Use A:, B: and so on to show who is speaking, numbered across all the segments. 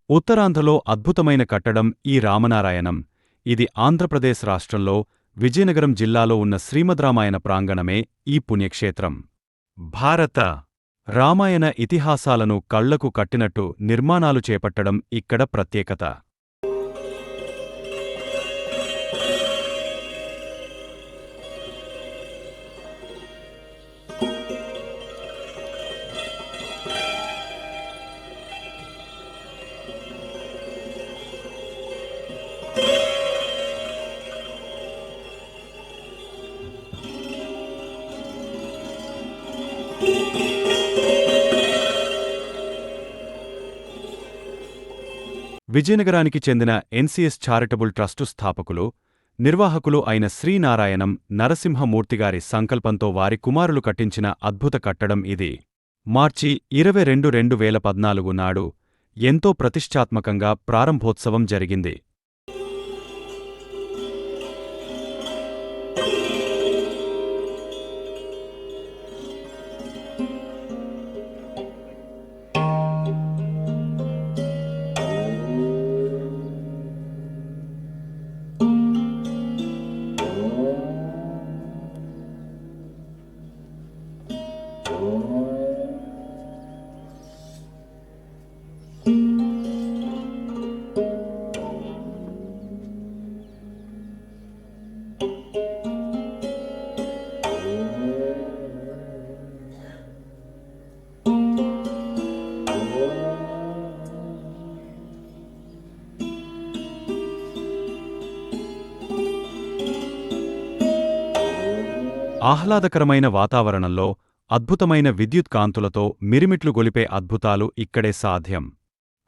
A: ఉత్తరాంధ్రలో అద్భుతమైన కట్టడం ఈ రామనారాయణం. ఇది ఆంధ్రప్రదేశ్ రాష్ట్రంలో విజయనగరం జిల్లాలో ఉన్న శ్రీమద్రామాయణ ప్రాంగణమే ఈ పుణ్యక్షేత్రం. భారత, రామాయణ ఇతిహాసాలను కళ్లకు కట్టినట్టు నిర్మాణాలు చేపట్టడం ఇక్కడ ప్రత్యేకత. విజయనగరానికి చెందిన ఎన్సీఎస్ చారిటబుల్ ట్రస్టు స్థాపకులు, నిర్వాహకులు అయిన శ్రీనారాయణం నరసింహమూర్తిగారి సంకల్పంతో వారి కుమారులు కట్టించిన అద్భుత కట్టడం ఇది. మార్చి 22, 2014 నాడు ఎంతో ప్రతిష్ఠాత్మకంగా ప్రారంభోత్సవం జరిగింది. ఆహ్లాదకరమైన వాతావరణంలో అద్భుతమైన విద్యుత్ కాంతులతో మిరిమిట్లు గొలిపే అద్భుతాలు ఇక్కడే సాధ్యం.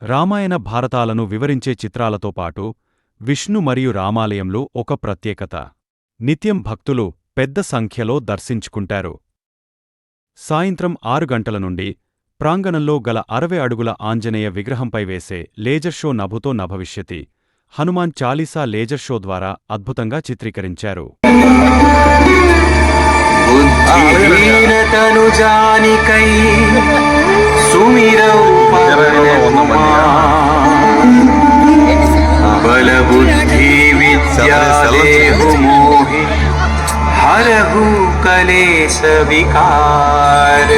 A: రామాయణ భారతాలను వివరించే చిత్రాలతో పాటు విష్ణు మరియు రామాలయంలో ఒక ప్రత్యేకత. నిత్యం భక్తులు పెద్ద సంఖ్యలో దర్శించుకుంటారు. సాయంత్రం 6 గంటల నుండి ప్రాంగణంలో గల 60 అడుగుల ఆంజనేయ విగ్రహంపై వేసే లేజర్ షో నభుతో నభవిష్యతి హనుమాన్ చాలీసా లేజర్ షో ద్వారా అద్భుతంగా చిత్రీకరించారు.
B: बुद्धिहीनतनुजानिकै सुमिरौ बलबुद्धि विद्या देहु मोहि हरहु कलेश विकार.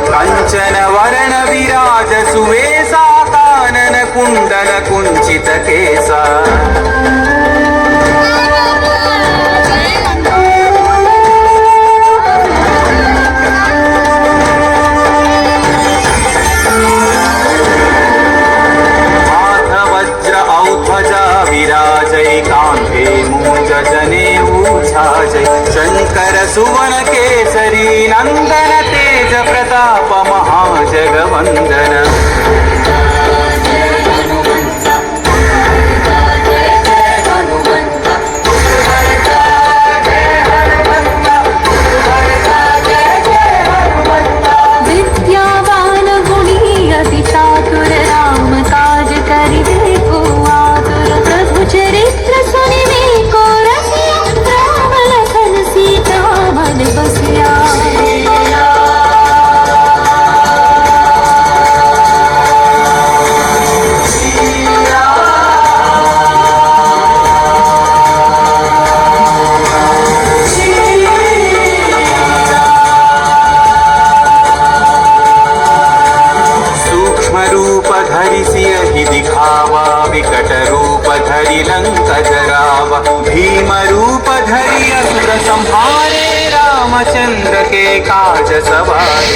B: कंचन वरण विराज सुवेशा कानन कुंडल कुंचित केसा. वज्र औध्वजा विराजै कांधे मूंज जनेऊ छाजै शंकर सुवन केसरी नंदन तेज प्रताप महाजगवंदन.
C: विद्यावान गुणी अति चातुर राम काज करिबे को आतुर. प्रभु चरित्र सुनिबे को रसिया राम लखन सीता मन बसिया. दिखावा विकट रूप धरि लंक जरावा. भीम रूप धरि असुर संहारे रामचंद्र के
B: काज सवारे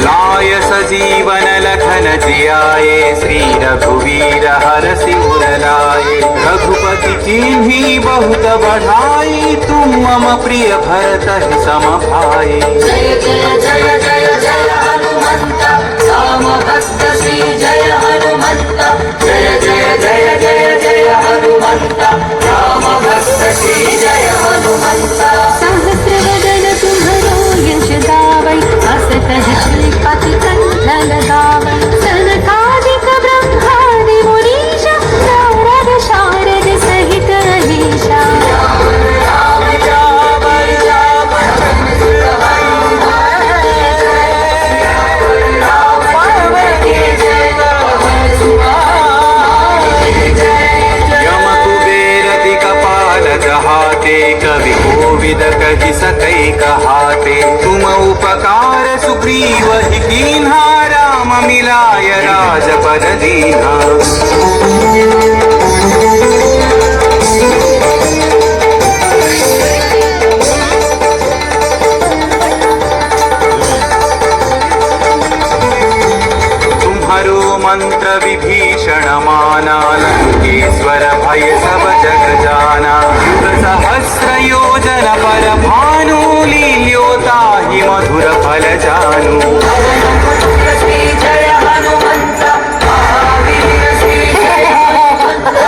B: लाय सजीवन लखन जियाए श्री रघुवीर हरषि उर लाए रघुपति कीन्ही बहुत बढ़ाई तुम मम प्रिय भरत ही सम भाई।
C: जय जय जय जय जय हनुमंत राम भक्त श्री जय हनुमंत जय जय जय जय जय हनुमंत राम भक्त श्री जय हनुमंत। सहस्र वदन तुम्हरो यश गावै अस कहि श्रीपति कंठ लगावै सनकादिक ब्रह्मादि मुनीश नारद शारद सहित अहीशा।
B: कवि कोविद कहि सकै कहाते तुम उपकार सुग्रीव ही कीन्हा राम मिलाय राजपद दीन्हा। तुम्हारो मंत्र विभीषण माना लंकेश्वर भय सब जग जाना युग सहस्र योजन पर भानु लील्योता ही मधुर फल जानू।
C: जय हनुमंत महावीर श्री जय हनुमंत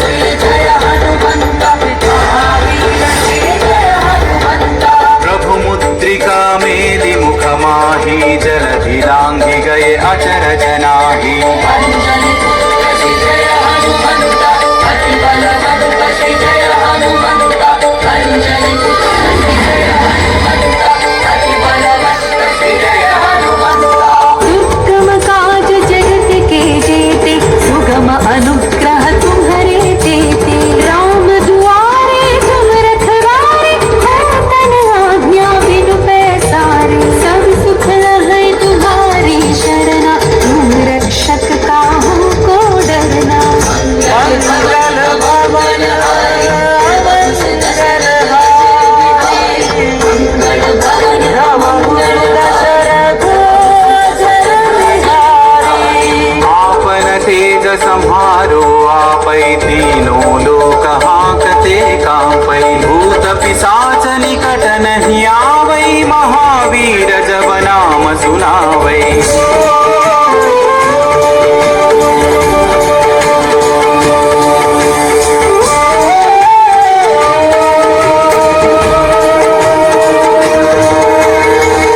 C: श्री जय हनुमंत महावीर श्री जय हनुमंत।
B: प्रभु मुद्रिका मेलि मुख माही जलधि लांघि गए अचरज नाही।
C: अंजनी पुत्र श्री जय हनुमंत अति बलवंत श्री जय हनुमंत अंजनी पुत्र श्री जय हनुमंत अति बलवंत श्री जय हनुमंत। दुर्गम काज जगत के जेते सुगम अनुग्रह तुम्हारे देते राम दुआरे तुम रखवारे तन आज्ञा बिनु पैसारे सब सुख लहै तुम्हारी शरणा तुम रक्षक काहू को डरना। मंगल भवन मंगल भवन
B: आपन तेज सम्हारो आपै तीनों लोक हांकते कांपै भूत पिशाच निकट नहीं आवै महावीर जब नाम सुनावै।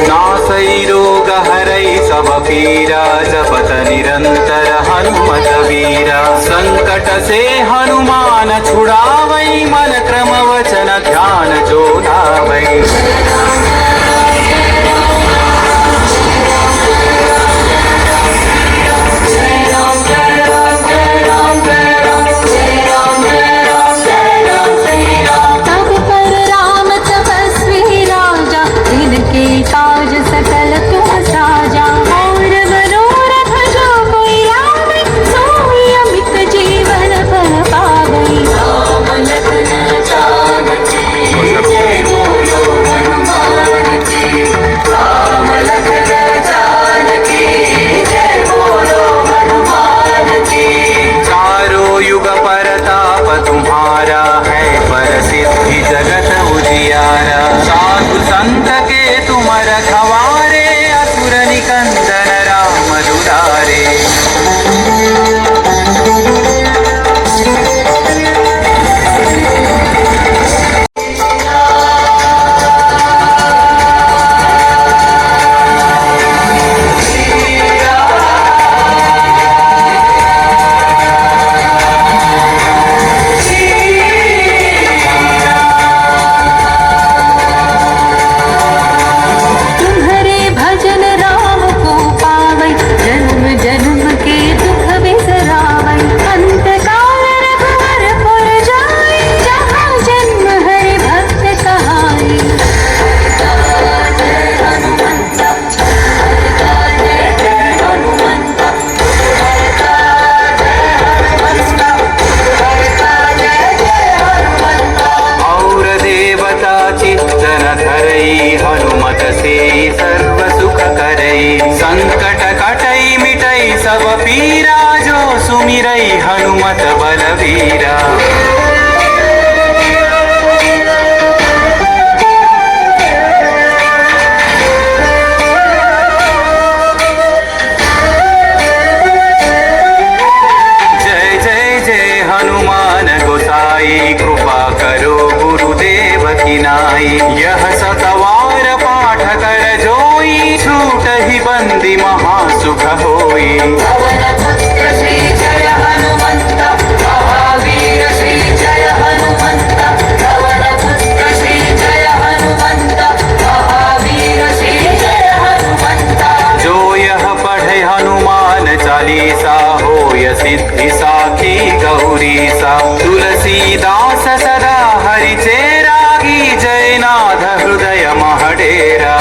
B: नासै रोग हरै सब पीरा जपत निरंतर हनुमत वीरा संकट से हनुमान छुड़ावै मन क्रम वचन ध्यान जो लावै।
C: तब पर राम तपस्वी राजा इनके काज सकल तुम साजा और मनोरथ जो कोई लावे सोई अमित जीवन फल पावै। राम लखन जानकी जय बोलो
B: वीरै हनुमत बलवीरा हनुमान गोसाई कृपा करो गुरुदेव की नाई यह सतवार पाठ कर जोई छूट ही बंदी महासुख होई
C: पवन पुत्र श्री जय हनुमंत महावीर श्री जय हनुमंत पवन पुत्र श्री जय हनुमंत महावीर श्री जय हनुमंत
B: जो यह पढ़े हनुमान चालीसा होय सिद्धि साखी गौरी सा तुलसीदास सदा हरि चेरा की जयनाथ हृदय महडेरा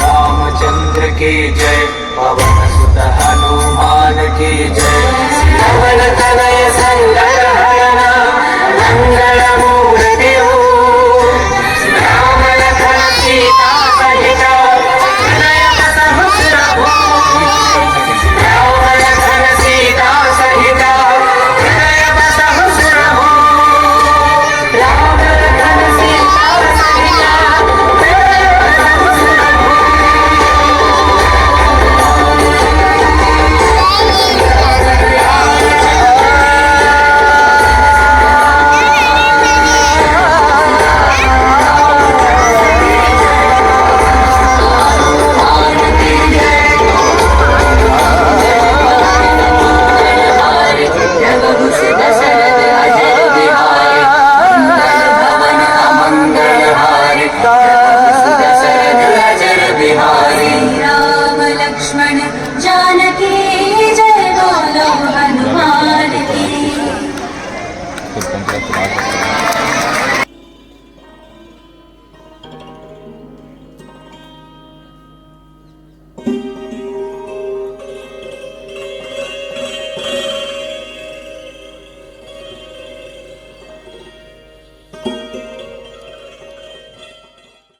B: रामचंद्र के जय पवन सुत हनुमान के जय पवन तनय संकट हरण मंगल मूर्ति राम लखन सीता सहित हृदय सहस्र राम लखन सीता सहित हृदय सहस्र
C: राम लखन सीता सहित राम लक्ष्मण